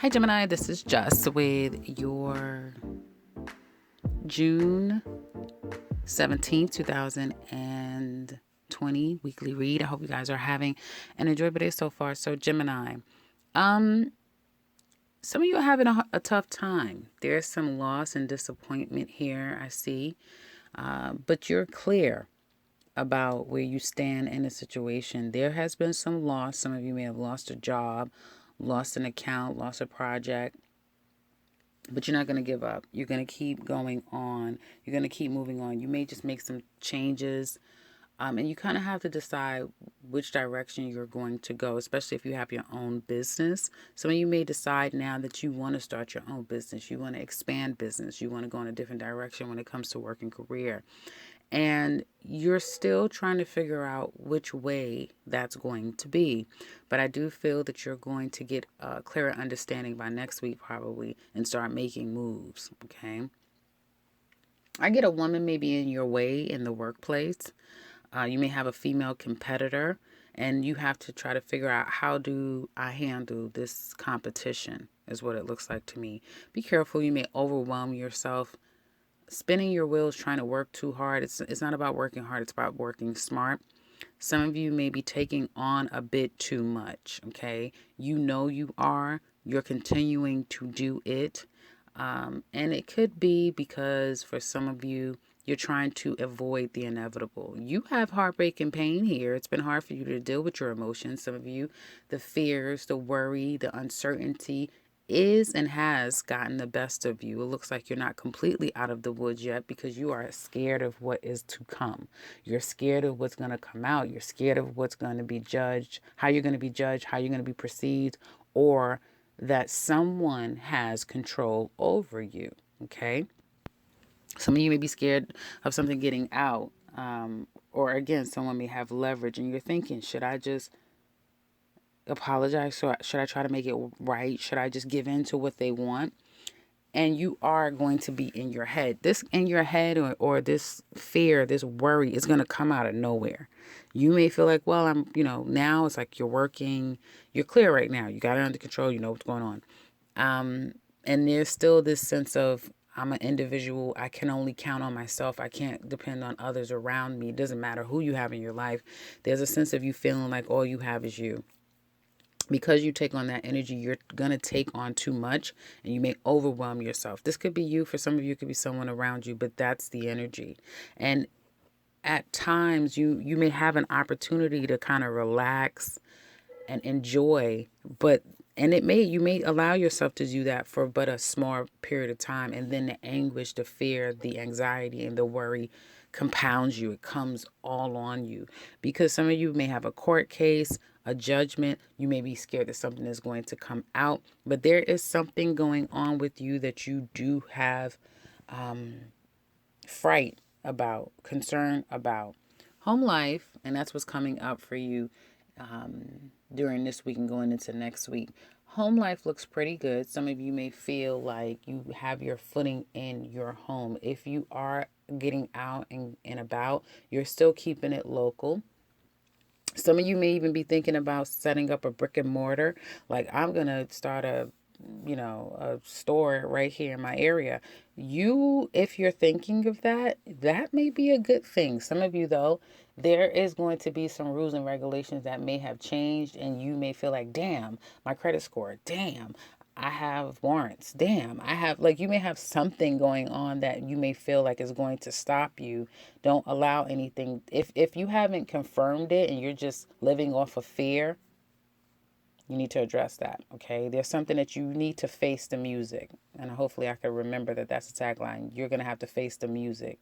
Hi, Gemini. This is Just with your June 17th, 2020 weekly read. I hope you guys are having an enjoyable day so far. So, Gemini, um, some of you are having a tough time. There's some loss and disappointment here, I see, but you're clear about where you stand in a situation. There has been some loss. Some of you may have lost a job, lost an account, lost a project. But you're not going to give up. You're going to keep going on. You're going to keep moving on. You may just make some changes. And you kind of have to decide which direction you're going to go, especially if you have your own business. Some of you may decide now that you want to start your own business. You want to expand business. You want to go in a different direction when it comes to work and career. And you're still trying to figure out which way that's going to be. But I do feel that you're going to get a clearer understanding by next week, probably, and start making moves. Okay. I get a woman maybe in your way in the workplace. You may have a female competitor, and you have to try to figure out, how do I handle this competition, is what it looks like to me. Be careful. You may overwhelm yourself spinning your wheels trying to work too hard. It's not about working hard, it's about working smart. Some of you may be taking on a bit too much, okay? You know you are. You're continuing to do it. And it could be because for some of you, you're trying to avoid the inevitable. You have heartbreak and pain here. It's been hard for you to deal with your emotions. Some of you, the fears, the worry, the uncertainty is and has gotten the best of you. It looks like you're not completely out of the woods yet because you are scared of what is to come. You're scared of what's going to come out. You're scared of what's going to be judged, how you're going to be judged, how you're going to be perceived, or that someone has control over you. Okay. Some of you may be scared of something getting out. Or again, someone may have leverage and you're thinking, should I just apologize? Should I try to make it right? Should I just give in to what they want? And you are going to be in your head. This in your head, or this fear, this worry is going to come out of nowhere. You may feel like, well, now it's like you're working, you're clear right now. You got it under control. You know what's going on. And there's still this sense of, I'm an individual. I can only count on myself. I can't depend on others around me. It doesn't matter who you have in your life. There's a sense of you feeling like all you have is you. Because you take on that energy, you're going to take on too much and you may overwhelm yourself. This could be you. For some of you, it could be someone around you, but that's the energy. And at times you may have an opportunity to kind of relax and enjoy, you may allow yourself to do that for but a small period of time, and then the anguish, the fear, the anxiety, and the worry compounds you. It comes all on you because some of you may have a court case, a judgment. You may be scared that something is going to come out, but there is something going on with you that you do have fright about, concern about. Home life, and that's what's coming up for you during this week and going into next week. Home life looks pretty good. Some of you may feel like you have your footing in your home. If you are getting out and about, you're still keeping it local. Some of you may even be thinking about setting up a brick and mortar. Like, I'm going to start a store right here in my area. If you're thinking of that, that may be a good thing. Some of you, though, there is going to be some rules and regulations that may have changed, and you may feel like, damn, my credit score, damn, I have warrants, damn, you may have something going on that you may feel like is going to stop you. Don't allow anything. If you haven't confirmed it and you're just living off of fear, you need to address that, okay? There's something that you need to face the music. And hopefully I can remember that that's the tagline. You're going to have to face the music.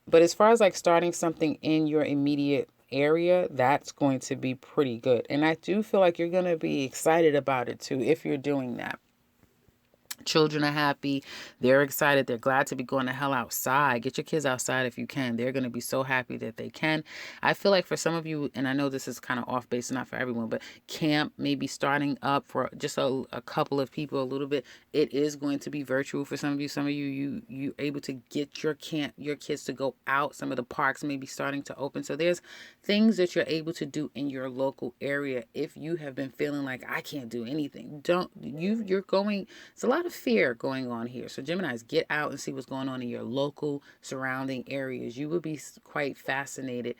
But as far as like starting something in your immediate area, that's going to be pretty good. And I do feel like you're going to be excited about it too if you're doing that. Children are happy. They're excited. They're glad to be going the hell outside. Get your kids outside if you can. They're going to be so happy that they can. I feel like for some of you, and I know this is kind of off base, not for everyone, but camp may be starting up for just a couple of people a little bit. It is going to be virtual for some of you. Some of you able to get your kids to go out. Some of the parks may be starting to open. So there's things that you're able to do in your local area. If you have been feeling like I can't do anything, you're going. It's a lot of fear going on here. So Geminis, get out and see what's going on in your local surrounding areas. You will be quite fascinated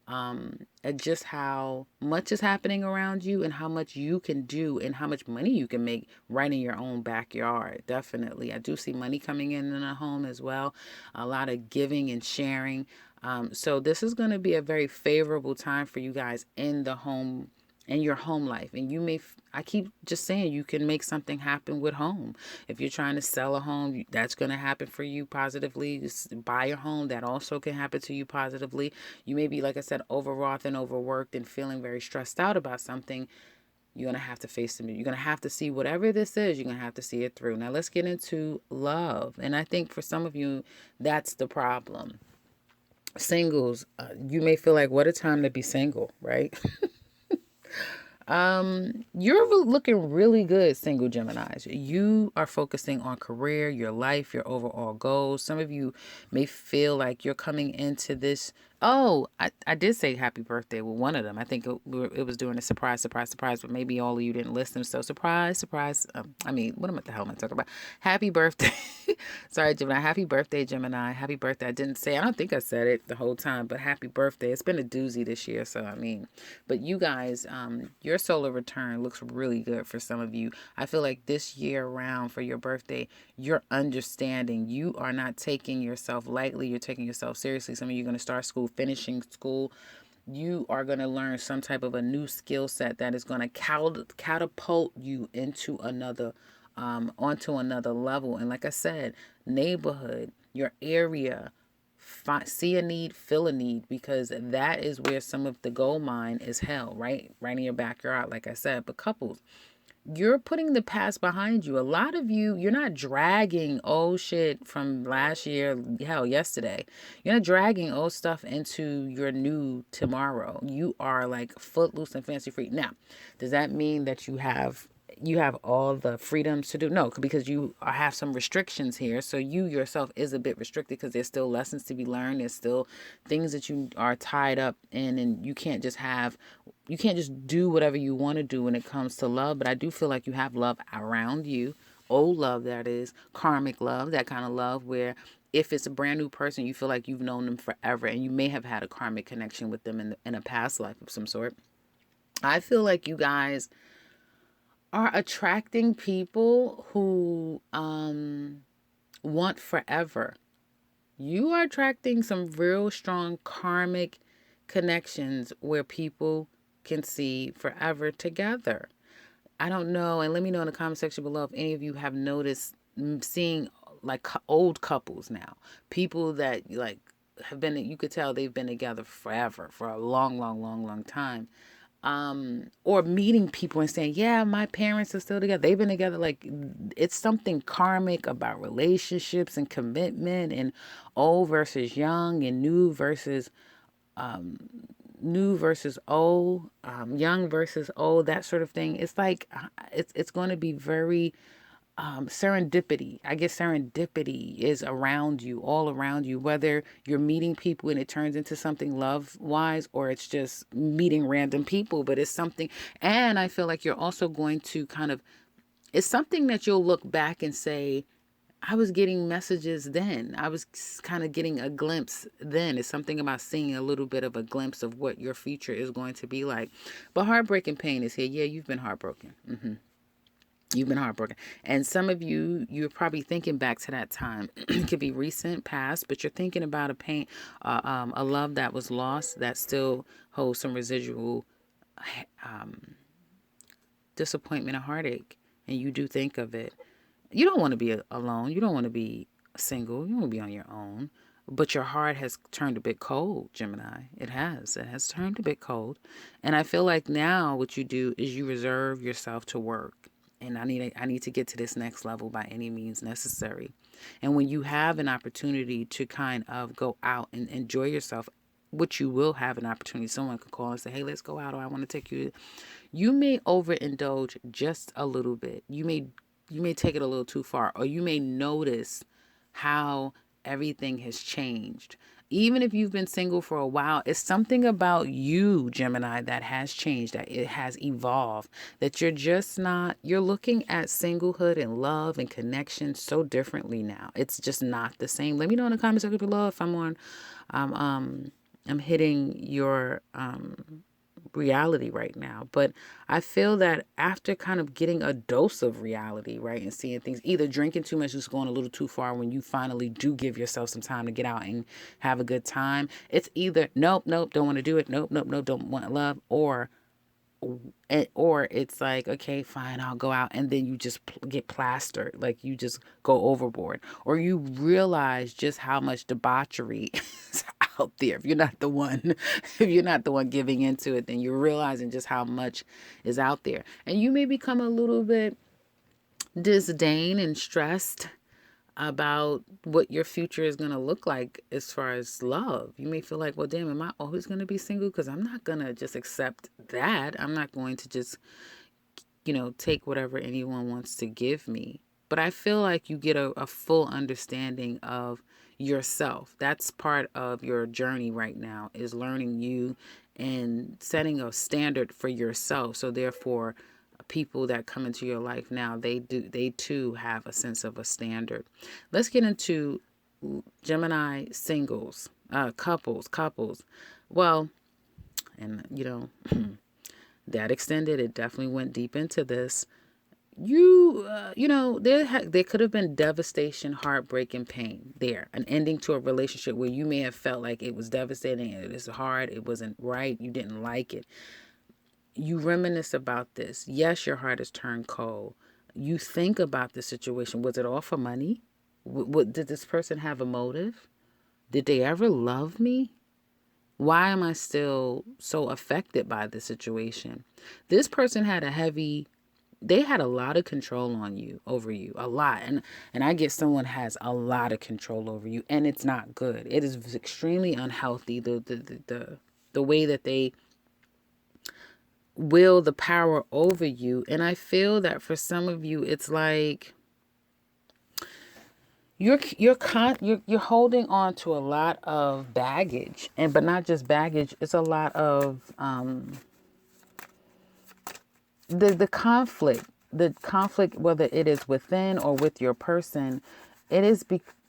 at just how much is happening around you and how much you can do and how much money you can make right in your own backyard. Definitely. I do see money coming in a home as well. A lot of giving and sharing. So this is going to be a very favorable time for you guys in the home, in your home life. And you may, I keep just saying, you can make something happen with home. If you're trying to sell a home, that's going to happen for you positively. Just buy a home, that also can happen to you positively. You may be, like I said, overwrought and overworked and feeling very stressed out about something. You're going to have to face them. You're going to have to see whatever this is, you're going to have to see it through. Now let's get into love. And I think for some of you, that's the problem. Singles, you may feel like, what a time to be single, right? You're looking really good, single Geminis. You are focusing on career, your life, your overall goals. Some of you may feel like you're coming into this. Oh, I did say happy birthday with one of them. I think it was doing a surprise, but maybe all of you didn't listen. So surprise. What the hell am I talking about? Happy birthday. Sorry, Gemini. Happy birthday, Gemini. Happy birthday. I don't think I said it the whole time, but happy birthday. It's been a doozy this year. So, but you guys, your solar return looks really good for some of you. I feel like this year around for your birthday, you're understanding. You are not taking yourself lightly. You're taking yourself seriously. Some of you are going to start school, finishing school. You are going to learn some type of a new skill set that is going to catapult you into onto another level. And like I said, neighborhood, your area, see a need, fill a need, because that is where some of the gold mine is held, right in your backyard, like I said. But couples, you're putting the past behind you. A lot of you, you're not dragging old shit from last year, hell, yesterday. You're not dragging old stuff into your new tomorrow. You are like footloose and fancy free. Now, does that mean that you have all the freedoms to do? No, because you have some restrictions here. So you yourself is a bit restricted because there's still lessons to be learned. There's still things that you are tied up in, and you can't just do whatever you want to do when it comes to love. But I do feel like you have love around you. Old love, that is, karmic love, that kind of love where if it's a brand new person, you feel like you've known them forever and you may have had a karmic connection with them in a past life of some sort. I feel like you guys are attracting people who want forever. You are attracting some real strong karmic connections where people can see forever together. I don't know, and let me know in the comment section below if any of you have noticed seeing like old couples now. People that like have been, you could tell they've been together forever, for a long, long, long, long time. Or meeting people and saying, yeah, my parents are still together. They've been together. Like, it's something karmic about relationships and commitment and old versus young and new versus old, young versus old, that sort of thing. It's like, it's going to be very serendipity. I guess serendipity is around you, all around you, whether you're meeting people and it turns into something love wise, or it's just meeting random people, but it's something. And I feel like you're also going to it's something that you'll look back and say, I was getting messages then. I was kind of getting a glimpse then. It's something about seeing a little bit of a glimpse of what your future is going to be like. But heartbreaking pain is here. Yeah, you've been heartbroken. You've been heartbroken. And some of you, you're probably thinking back to that time. It could be recent, past, but you're thinking about a love that was lost that still holds some residual disappointment and heartache. And you do think of it. You don't want to be alone. You don't want to be single. You want to be on your own. But your heart has turned a bit cold, Gemini. It has. It has turned a bit cold. And I feel like now what you do is you reserve yourself to work. and I need to get to this next level by any means necessary. And when you have an opportunity to kind of go out and enjoy yourself, which you will have an opportunity, someone could call and say, hey, let's go out, or I want to take you. You may overindulge just a little bit. You may take it a little too far, or you may notice how everything has changed. Even if you've been single for a while, it's something about you, Gemini, that has changed, that it has evolved, that you're just not, you're looking at singlehood and love and connection so differently now. It's just not the same. Let me know in the comments section below if I'm hitting your reality right now. But I feel that after kind of getting a dose of reality, right, and seeing things, either drinking too much, just going a little too far, when you finally do give yourself some time to get out and have a good time, it's either nope, don't want to do it, nope, don't want love, or it's like, okay, fine, I'll go out, and then you just get plastered, like you just go overboard, or you realize just how much debauchery is out there. If you're not the one giving into it, then you're realizing just how much is out there, and you may become a little bit disdain and stressed about what your future is going to look like as far as love. You may feel like, well, damn, am I always going to be single? Because I'm not going to just accept that. I'm not going to just, take whatever anyone wants to give me. But I feel like you get a full understanding of yourself. That's part of your journey right now, is learning you and setting a standard for yourself. So therefore, people that come into your life now, they too have a sense of a standard. Let's get into Gemini singles, couples. Well, and that extended, it definitely went deep into this. There could have been devastation, heartbreak, and pain there. An ending to a relationship where you may have felt like it was devastating, it was hard, it wasn't right, you didn't like it. You reminisce about this. Yes, your heart has turned cold. You think about the situation. Was it all for money? Did this person have a motive? Did they ever love me? Why am I still so affected by the situation? This person had they had a lot of control over you, a lot. And I get someone has a lot of control over you, and it's not good. It is extremely unhealthy, the way that they will the power over you. And I feel that for some of you, it's like you're holding on to a lot of baggage, but not just baggage. It's a lot of the conflict, whether it is within or with your person, it is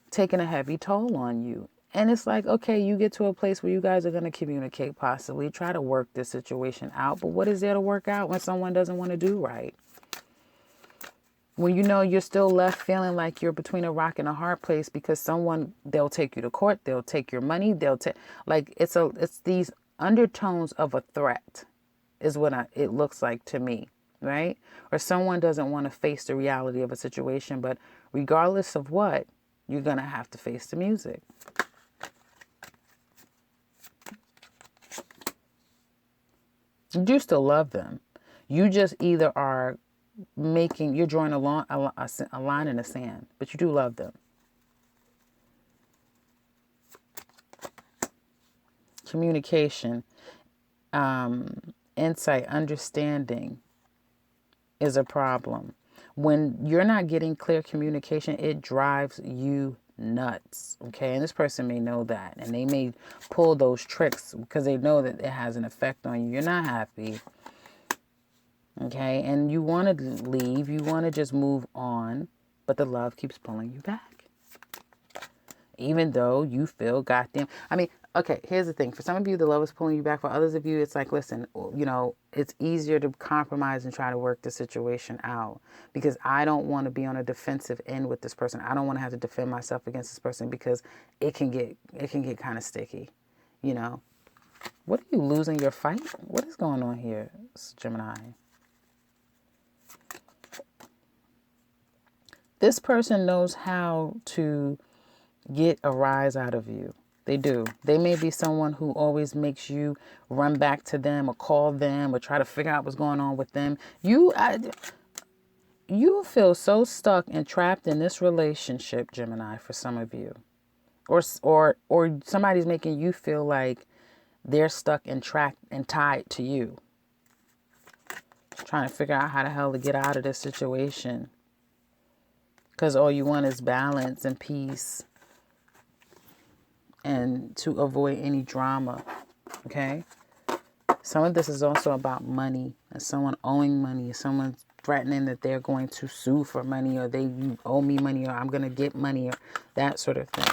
taking a heavy toll on you. And it's like, okay, you get to a place where you guys are going to communicate, possibly try to work this situation out. But what is there to work out when someone doesn't want to do right? When you're still left feeling like you're between a rock and a hard place, because they'll take you to court, they'll take your money, it's these undertones of a threat is what it looks like to me, right? Or someone doesn't want to face the reality of a situation, but regardless of what, you're going to have to face the music. You do still love them. You just either are you're drawing a line in the sand, but you do love them. Communication, insight, understanding is a problem. When you're not getting clear communication, it drives you nuts. Okay. And this person may know that, and they may pull those tricks because they know that it has an effect on you. You're not happy. Okay. And you want to leave, you want to just move on, but the love keeps pulling you back. Even though you feel goddamn, okay, here's the thing. For some of you, the love is pulling you back. For others of you, it's like, listen, it's easier to compromise and try to work the situation out, because I don't want to be on a defensive end with this person. I don't want to have to defend myself against this person, because it can get kind of sticky, What are you losing your fight? What is going on here, Gemini? This person knows how to get a rise out of you. They do. They may be someone who always makes you run back to them or call them or try to figure out what's going on with them. You feel so stuck and trapped in this relationship, Gemini, for some of you. Or somebody's making you feel like they're stuck and trapped and tied to you. Just trying to figure out how the hell to get out of this situation. Because all you want is balance and peace and to avoid any drama. Okay? Some of this is also about money and someone owing money, someone threatening that they're going to sue for money, or they owe me money, or I'm going to get money, or that sort of thing.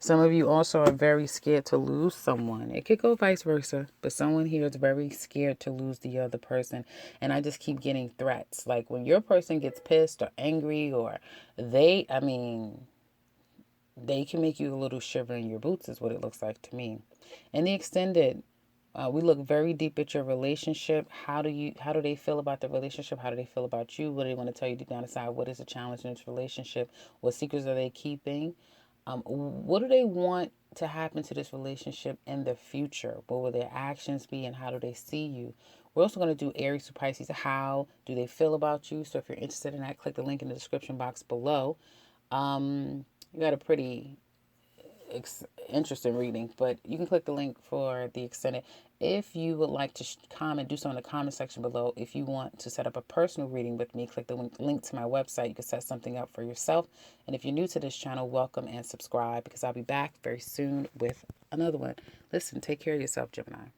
Some of you also are very scared to lose someone. It could go vice versa, but someone here is very scared to lose the other person. And I just keep getting threats. Like when your person gets pissed or angry, or they can make you a little shiver in your boots, is what it looks like to me. In the extended, we look very deep at your relationship. How do they feel about the relationship? How do they feel about you? What do they want to tell you deep down inside? What is the challenge in this relationship? What secrets are they keeping? What do they want to happen to this relationship in the future? What will their actions be, and how do they see you? We're also going to do Aries to Pisces. How do they feel about you? So if you're interested in that, click the link in the description box below. You got a pretty interesting reading, but you can click the link for the extended. If you would like to comment, do so in the comment section below. If you want to set up a personal reading with me, click the link to my website. You can set something up for yourself. And if you're new to this channel, welcome and subscribe, because I'll be back very soon with another one. Listen, take care of yourself, Gemini.